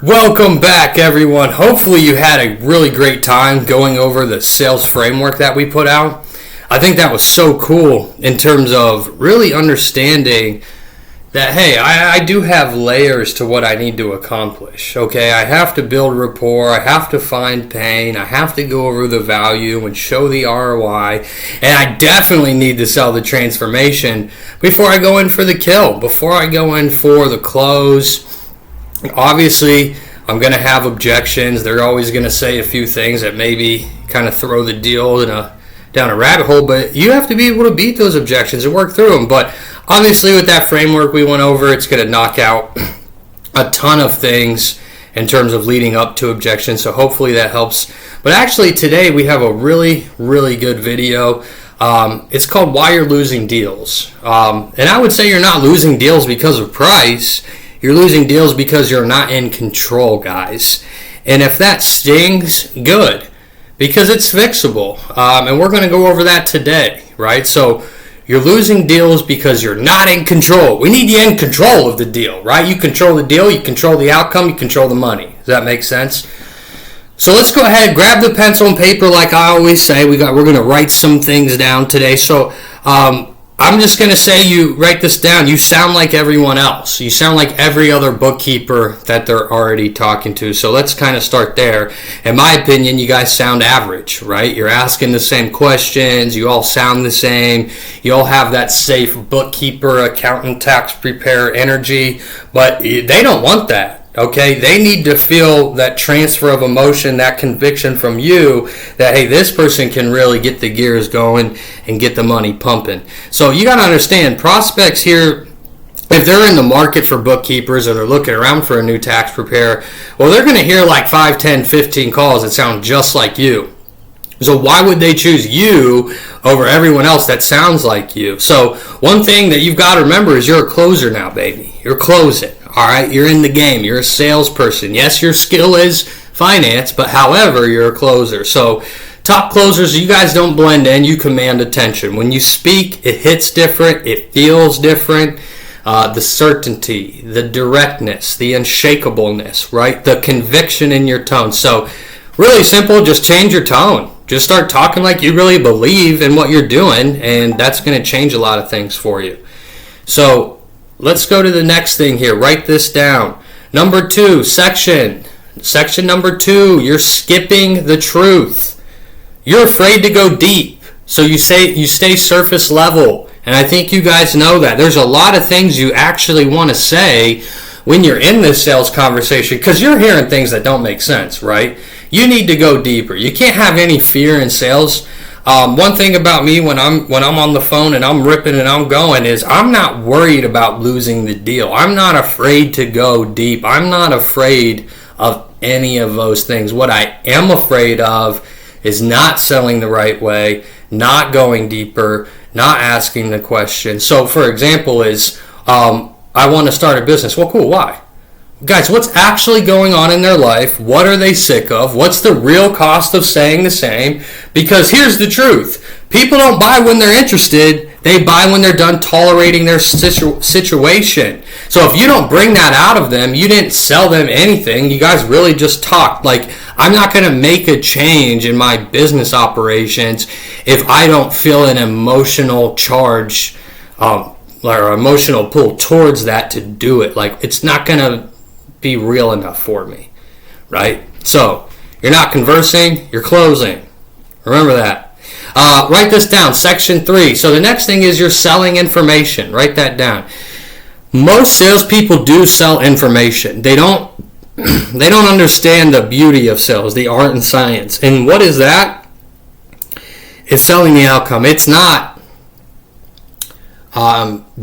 Welcome back, everyone. Hopefully you had a really great time going over the sales framework that we put out. I think that was so cool in terms of really understanding that, hey, I do have layers to what I need to accomplish, okay? I have to build rapport, I have to find pain, I have to go over the value and show the ROI, and I definitely need to sell the transformation before I go in for the kill, before I go in for the close. Obviously, I'm going to have objections. They're always going to say a few things that maybe kind of throw the deal down a rabbit hole, but you have to be able to beat those objections and work through them. But obviously, with that framework we went over, it's going to knock out a ton of things in terms of leading up to objections, so hopefully that helps. But actually, today we have a really, really good video. It's called Why You're Losing Deals. And I would say you're not losing deals because of price. You're losing deals because you're not in control, guys. And if that stings, good, because it's fixable. And we're going to go over that today, right? So you're losing deals because you're not in control. We need you in control of the deal, right? You control the deal, you control the outcome, you control the money. Does that make sense? So let's go ahead, grab the pencil and paper like I always say. We're going to write some things down today. So I'm just going to say you write this down. You sound like everyone else. You sound like every other bookkeeper that they're already talking to. So let's kind of start there. In my opinion, you guys sound average, right? You're asking the same questions. You all sound the same. You all have that safe bookkeeper, accountant, tax preparer energy. But they don't want that. Okay, they need to feel that transfer of emotion, that conviction from you that, hey, this person can really get the gears going and get the money pumping. So you got to understand, prospects here, if they're in the market for bookkeepers or they're looking around for a new tax preparer, well, they're going to hear like 5, 10, 15 calls that sound just like you. So why would they choose you over everyone else that sounds like you? So one thing that you've got to remember is you're a closer now, baby. You're closing. All right, you're in the game. You're a salesperson. Yes, your skill is finance, but however, you're a closer. So top closers, you guys don't blend in. You command attention. When you speak, it hits different. It feels different. The certainty, the directness, the unshakableness, right? The conviction in your tone. So really simple, just change your tone. Just start talking like you really believe in what you're doing, and that's going to change a lot of things for you. So let's go to the next thing here. Write this down. Number 2, section. Section number 2, you're skipping the truth. You're afraid to go deep. So you stay surface level. And I think you guys know that. There's a lot of things you actually want to say when you're in this sales conversation because you're hearing things that don't make sense, right? You need to go deeper. You can't have any fear in sales. One thing about me when I'm on the phone and I'm ripping and I'm going is I'm not worried about losing the deal. I'm not afraid to go deep. I'm not afraid of any of those things. What I am afraid of is not selling the right way, not going deeper, not asking the question. So for example is I want to start a business. Well, cool. Why? Guys, what's actually going on in their life? What are they sick of? What's the real cost of saying the same? Because here's the truth. People don't buy when they're interested. They buy when they're done tolerating their situation. So if you don't bring that out of them, you didn't sell them anything. You guys really just talked. Like, I'm not going to make a change in my business operations if I don't feel an emotional charge or emotional pull towards that to do it. Like, it's not going to be real enough for me, right? So you're not conversing, you're closing. Remember that. Write this down, section 3. So the next thing is you're selling information. Write that down. Most salespeople do sell information. They don't understand the beauty of sales, the art and science. And what is that? It's selling the outcome. It's not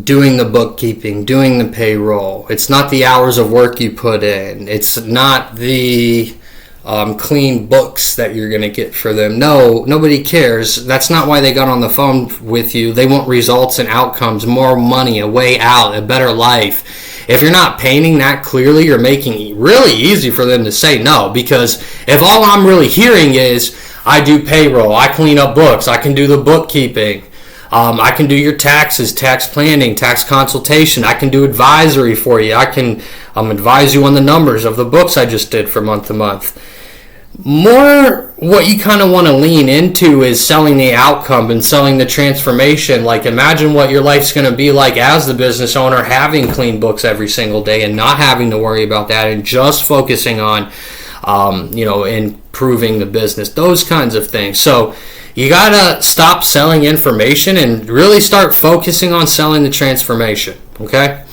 doing the bookkeeping, doing the payroll. It's not the hours of work you put in. It's not the clean books that you're going to get for them. No, nobody cares. That's not why they got on the phone with you. They want results and outcomes, more money, a way out, a better life. If you're not painting that clearly, you're making it really easy for them to say no. Because if all I'm really hearing is, I do payroll, I clean up books, I can do the bookkeeping, I can do your taxes, tax planning, tax consultation. I can do advisory for you. I can advise you on the numbers of the books I just did for month to month. More what you kind of want to lean into is selling the outcome and selling the transformation. Like, imagine what your life's going to be like as the business owner, having clean books every single day and not having to worry about that, and just focusing on improving the business, those kinds of things. So you gotta stop selling information and really start focusing on selling the transformation. Okay.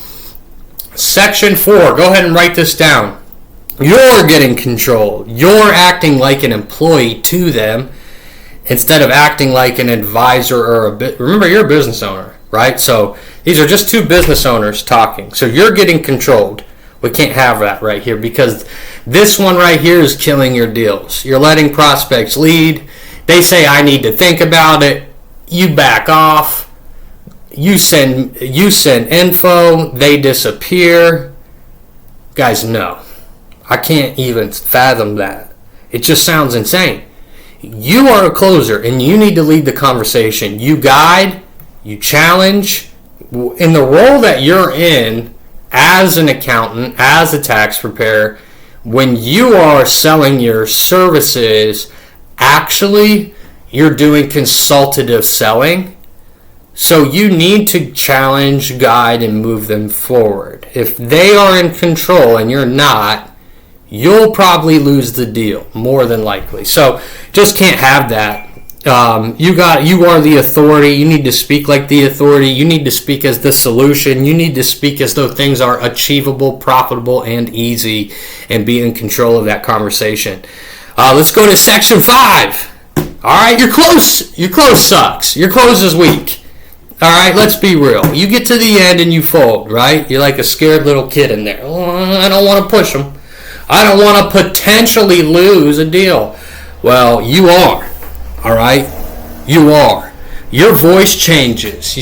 Section 4, go ahead and write this down. You're getting controlled. You're acting like an employee to them instead of acting like an advisor or remember, you're a business owner, right? So these are just two business owners talking. So you're getting controlled. We can't have that right here, because this one right here is killing your deals. You're letting prospects lead. They say, I need to think about it. You back off. You send info. They disappear. Guys, no. I can't even fathom that. It just sounds insane. You are a closer, and you need to lead the conversation. You guide. You challenge. In the role that you're in as an accountant, as a tax preparer, when you are selling your services, actually, you're doing consultative selling. So you need to challenge, guide, and move them forward. If they are in control and you're not, you'll probably lose the deal, more than likely. So just can't have that. You are the authority. You need to speak like the authority. You need to speak as the solution. You need to speak as though things are achievable, profitable, and easy, and be in control of that conversation. Let's go to section 5. All right, your close sucks. Your close is weak. All right, let's be real. You get to the end and you fold, right? You're like a scared little kid in there. Oh, I don't want to push them. I don't want to potentially lose a deal. Well, you are. All right? You are. Your voice changes.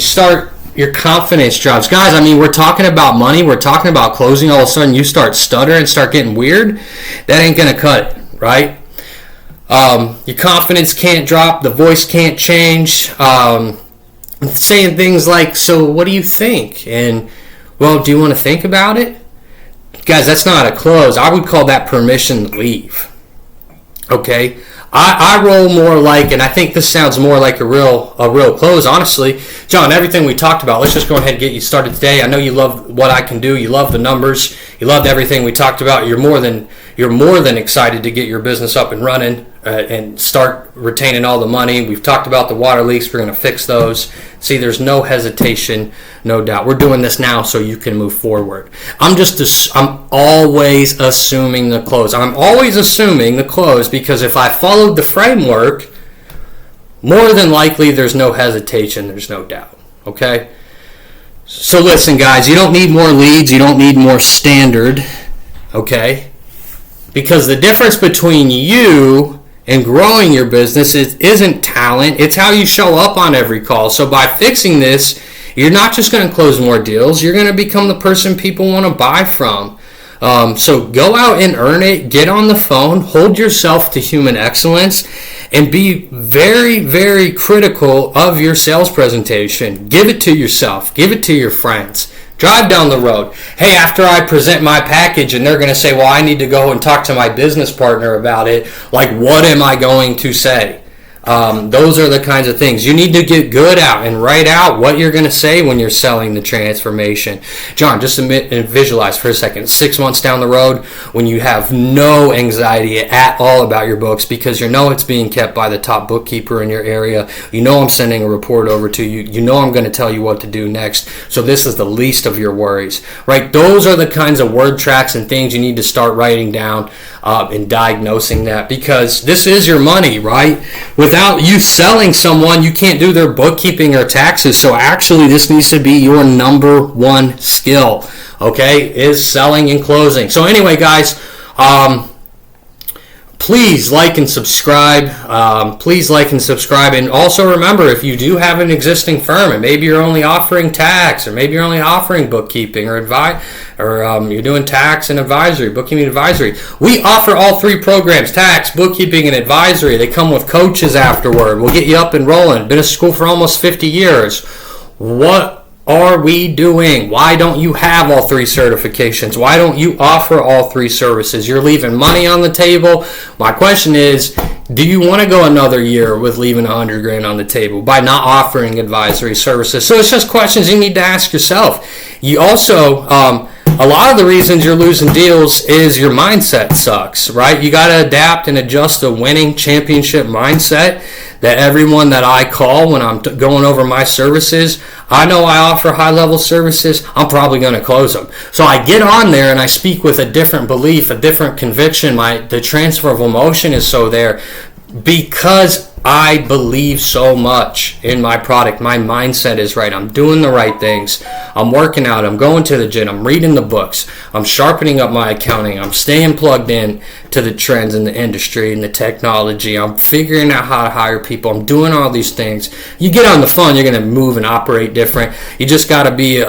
Your confidence drops. Guys, I mean, we're talking about money. We're talking about closing. All of a sudden, you start stuttering and start getting weird. That ain't going to cut it, right? Your confidence can't drop. The voice can't change. Saying things like, so what do you think? And, well, do you want to think about it? Guys, that's not a close. I would call that permission to leave. Okay? I roll more like, and I think this sounds more like a real close, honestly. John, everything we talked about, let's just go ahead and get you started today. I know you love what I can do. You love the numbers. You loved everything we talked about. You're more than excited to get your business up and running and start retaining all the money. We've talked about the water leaks. We're going to fix those. See, there's no hesitation, no doubt. We're doing this now so you can move forward. I'm always assuming the close. I'm always assuming the close, because if I followed the framework, more than likely there's no hesitation, there's no doubt. Okay? So listen, guys, you don't need more leads. You don't need more standard. Okay? Because the difference between you and growing your business isn't talent, it's how you show up on every call. So by fixing this, you're not just going to close more deals, you're going to become the person people want to buy from. So go out and earn it, get on the phone, hold yourself to human excellence, and be very, very critical of your sales presentation. Give it to yourself, give it to your friends. Drive down the road. Hey, after I present my package and they're going to say, well, I need to go and talk to my business partner about it. Like, what am I going to say? Those are the kinds of things. You need to get good out and write out what you're going to say when you're selling the transformation. John, just admit and visualize for a second. 6 months down the road when you have no anxiety at all about your books because you know it's being kept by the top bookkeeper in your area. You know I'm sending a report over to you. You know I'm going to tell you what to do next. So this is the least of your worries, right? Those are the kinds of word tracks and things you need to start writing down and diagnosing that, because this is your money, right? Without you selling someone, you can't do their bookkeeping or taxes. So actually, this needs to be your number one skill, okay, is selling and closing. So anyway, guys, please like and subscribe. And also remember, if you do have an existing firm and maybe you're only offering tax or maybe you're only offering bookkeeping or or you're doing tax and advisory, bookkeeping and advisory. We offer all three programs: tax, bookkeeping, and advisory. They come with coaches afterward. We'll get you up and rolling. Been in school for almost 50 years. What are we doing? Why don't you have all three certifications? Why don't you offer all three services? You're leaving money on the table. My question is, do you want to go another year with leaving $100,000 on the table by not offering advisory services? So it's just questions you need to ask yourself. You also, a lot of the reasons you're losing deals is your mindset sucks, right? You got to adapt and adjust a winning championship mindset that everyone that I call when I'm going over my services, I know I offer high-level services, I'm probably going to close them. So I get on there and I speak with a different belief, a different conviction. The transfer of emotion is so there because I believe so much in my product. My mindset is right. I'm doing the right things. I'm working out. I'm going to the gym. I'm reading the books. I'm sharpening up my accounting. I'm staying plugged in to the trends in the industry and the technology. I'm figuring out how to hire people. I'm doing all these things. You get on the phone, you're going to move and operate different. You just got to be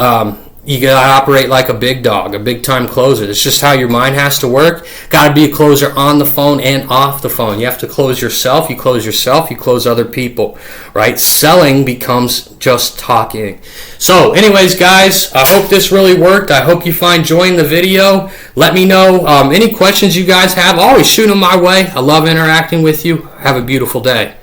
you got to operate like a big dog, a big-time closer. It's just how your mind has to work. Got to be a closer on the phone and off the phone. You have to close yourself. You close other people, right? Selling becomes just talking. So anyways, guys, I hope this really worked. I hope you find joy in the video. Let me know any questions you guys have. Always shoot them my way. I love interacting with you. Have a beautiful day.